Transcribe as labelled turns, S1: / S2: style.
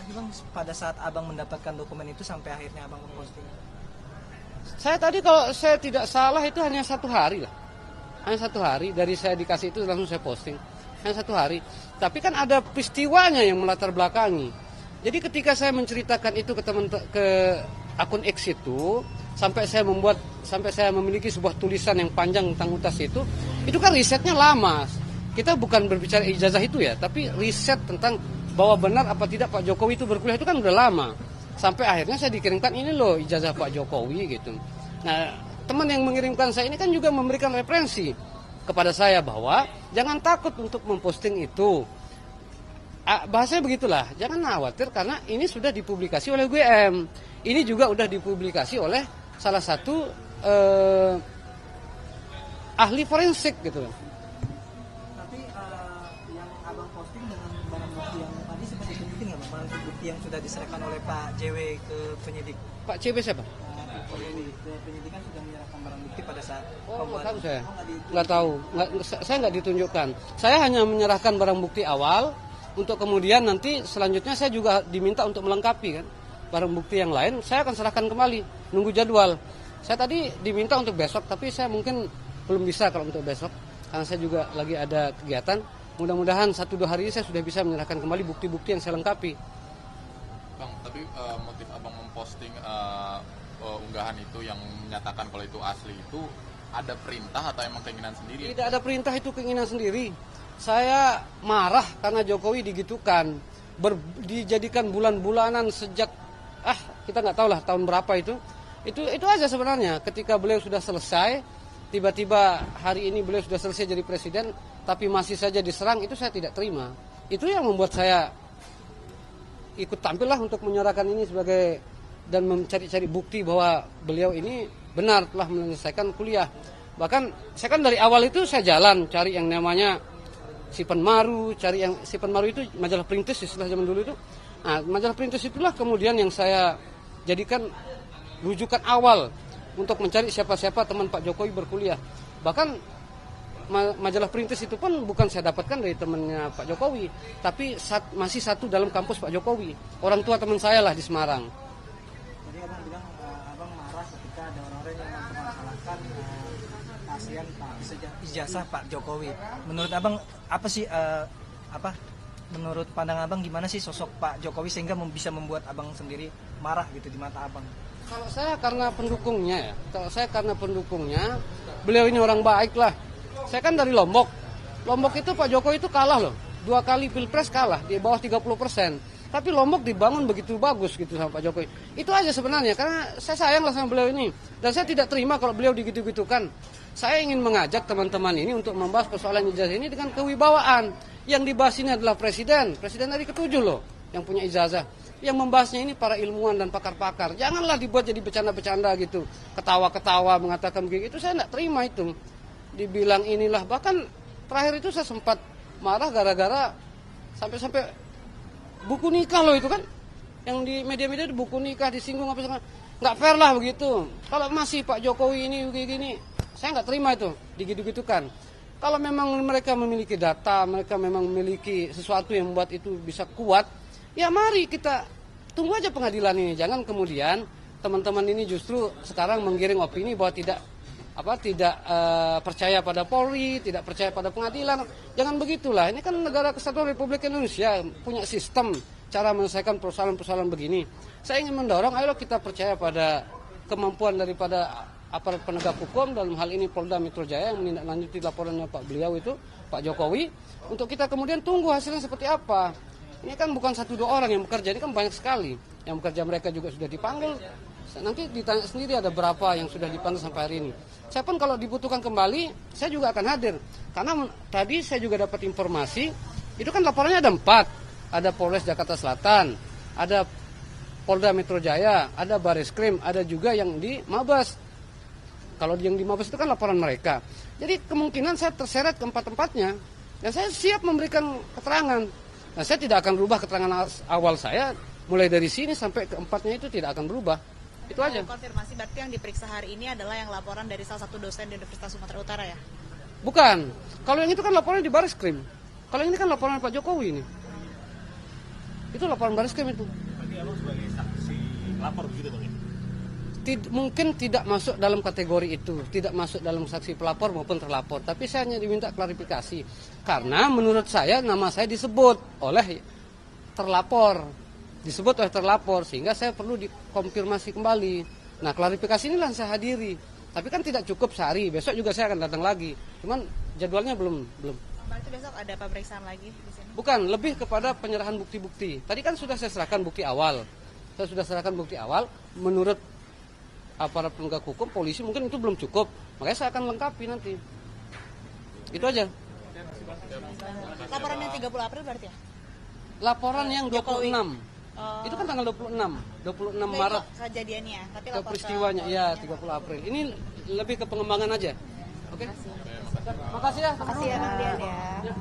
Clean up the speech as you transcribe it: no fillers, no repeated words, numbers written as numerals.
S1: sih Bang pada saat Abang mendapatkan dokumen itu sampai akhirnya Abang memposting?
S2: Saya tadi kalau saya tidak salah itu hanya 1 hari lah. Hanya 1 hari dari saya dikasih itu langsung saya posting. Hanya 1 hari. Tapi kan ada peristiwanya yang melatar belakangi. Jadi ketika saya menceritakan itu ke akun X itu, sampai saya memiliki sebuah tulisan yang panjang tentang UTAS itu kan risetnya lama. Kita bukan berbicara ijazah itu ya, tapi riset tentang bahwa benar apa tidak Pak Jokowi itu berkuliah itu kan udah lama. Sampai akhirnya saya dikirimkan ini loh ijazah Pak Jokowi gitu. Nah, teman yang mengirimkan saya ini kan juga memberikan referensi kepada saya bahwa jangan takut untuk memposting itu. Bahasanya begitulah, jangan khawatir karena ini sudah dipublikasi oleh UGM. Ini juga sudah dipublikasi oleh salah satu ahli forensik gitu.
S1: Tapi yang Abang posting dengan barang bukti yang tadi seperti penyidik nggak Bang? Barang bukti yang sudah diserahkan oleh Pak JW ke penyidik.
S2: Pak CB siapa?
S1: Pak JW ke penyidik kan sudah menyerahkan barang bukti pada saat
S2: Nggak tahu saya. Nggak tahu. Saya nggak ditunjukkan. Saya hanya menyerahkan barang bukti awal. Untuk kemudian nanti selanjutnya saya juga diminta untuk melengkapi kan barang bukti yang lain saya akan serahkan kembali nunggu jadwal. Saya tadi diminta untuk besok tapi saya mungkin belum bisa kalau untuk besok karena saya juga lagi ada kegiatan. Mudah-mudahan 1-2 hari ini saya sudah bisa menyerahkan kembali bukti-bukti yang saya lengkapi.
S3: Bang, tapi motif Abang memposting unggahan itu yang menyatakan kalau itu asli itu ada perintah atau emang keinginan sendiri?
S2: Tidak ada perintah, itu keinginan sendiri. Saya marah karena Jokowi digitukan, dijadikan bulan-bulanan sejak kita nggak tahu lah tahun berapa itu aja sebenarnya. Ketika beliau sudah selesai, tiba-tiba hari ini beliau sudah selesai jadi presiden, tapi masih saja diserang, itu saya tidak terima. Itu yang membuat saya ikut tampil lah untuk menyuarakan ini sebagai dan mencari-cari bukti bahwa beliau ini benar telah menyelesaikan kuliah. Bahkan saya kan dari awal itu saya jalan cari yang namanya Si Penmaru, Si Penmaru itu majalah Perintis istilah zaman dulu itu. Nah, majalah Perintis itulah kemudian yang saya jadikan rujukan awal untuk mencari siapa-siapa teman Pak Jokowi berkuliah. Bahkan majalah Perintis itu pun bukan saya dapatkan dari temannya Pak Jokowi, tapi masih satu dalam kampus Pak Jokowi. Orang tua teman saya lah di Semarang.
S1: Jadi Abang bilang Abang marah ketika ada orang-orang yang mempermasalahkan kasihan ijazah Pak Jokowi. Menurut Abang apa sih menurut pandangan Abang gimana sih sosok Pak Jokowi sehingga bisa membuat Abang sendiri marah gitu di mata Abang?
S2: Kalau saya karena pendukungnya, beliau ini orang baik lah. Saya kan dari Lombok. Lombok itu Pak Jokowi itu kalah loh. 2 kali Pilpres kalah di bawah 30%. Tapi Lombok dibangun begitu bagus gitu sama Pak Jokowi. Itu aja sebenarnya karena saya sayang lah sama beliau ini. Dan saya tidak terima kalau beliau digitu-gitukan. Saya ingin mengajak teman-teman ini untuk membahas persoalan ijazah ini dengan kewibawaan. Yang dibahas ini adalah presiden dari ke-7 loh yang punya ijazah. Yang membahasnya ini para ilmuwan dan pakar-pakar. Janganlah dibuat jadi bercanda-bercanda gitu. Ketawa-ketawa mengatakan begitu. Itu saya tidak terima itu. Dibilang inilah. Bahkan terakhir itu saya sempat marah gara-gara sampai buku nikah loh itu kan. Yang di media-media itu buku nikah disinggung apa segala. Nggak fair lah begitu. Kalau masih Pak Jokowi ini begini, saya nggak terima itu digitu-gitukan. Kalau memang mereka memiliki data, mereka memang memiliki sesuatu yang membuat itu bisa kuat, ya mari kita tunggu aja pengadilan ini. Jangan kemudian teman-teman ini justru sekarang menggiring opini bahwa tidak percaya pada Polri, tidak percaya pada pengadilan. Jangan begitulah. Ini kan negara kesatuan Republik Indonesia punya sistem cara menyelesaikan persoalan-persoalan begini. Saya ingin mendorong, ayo kita percaya pada kemampuan daripada aparat penegak hukum, dalam hal ini Polda Metro Jaya yang menindaklanjuti laporannya Pak beliau itu, Pak Jokowi, untuk kita kemudian tunggu hasilnya seperti apa. Ini kan bukan 1-2 orang yang bekerja, ini kan banyak sekali. Yang bekerja mereka juga sudah dipanggil. Nanti ditanya sendiri ada berapa yang sudah dipanggil sampai hari ini. Saya pun kalau dibutuhkan kembali, saya juga akan hadir. Karena tadi saya juga dapat informasi, itu kan laporannya ada 4. Ada Polres Jakarta Selatan, ada Polda Metro Jaya, ada Bareskrim, ada juga yang di Mabes. Kalau yang di Mabes itu kan laporan mereka. Jadi kemungkinan saya terseret ke 4 tempatnya. Dan saya siap memberikan keterangan. Nah, saya tidak akan berubah keterangan awal saya. Mulai dari sini sampai ke 4-nya itu tidak akan berubah. Itu aja.
S4: Konfirmasi berarti yang diperiksa hari ini adalah yang laporan dari salah satu dosen di Universitas Sumatera Utara ya?
S2: Bukan. Kalau yang itu kan laporan di Bareskrim. Kalau ini kan laporan Pak Jokowi ini. Itu laporan baris krim itu.
S5: Berarti abang sebagai saksi lapor begitu bang ya?
S2: Mungkin tidak masuk dalam kategori itu, tidak masuk dalam saksi pelapor maupun terlapor. Tapi saya hanya diminta klarifikasi. Karena menurut saya nama saya disebut oleh terlapor. Disebut oleh terlapor, sehingga saya perlu dikonfirmasi kembali. Nah, klarifikasi inilah yang saya hadiri. Tapi kan tidak cukup sehari, besok juga saya akan datang lagi. Cuman jadwalnya belum.
S4: Berarti besok ada pemeriksaan lagi di sini?
S2: Bukan, lebih kepada penyerahan bukti-bukti. Tadi kan sudah saya serahkan bukti awal. Saya sudah serahkan bukti awal, menurut aparat penegak hukum, polisi mungkin itu belum cukup. Makanya saya akan lengkapi nanti. Itu aja.
S4: Laporan yang 30 April berarti ya?
S2: Laporan yang 26.
S4: Jokowi.
S2: Itu kan tanggal 26
S4: Enggak,
S2: Maret
S4: itu kejadiannya, tapi
S2: ke
S4: lapor
S2: peristiwanya. Ya, 30 April. Ini lebih ke pengembangan aja. Oke? Makasih ya.
S4: Makasih ya Bang Dian ya.
S2: Ya.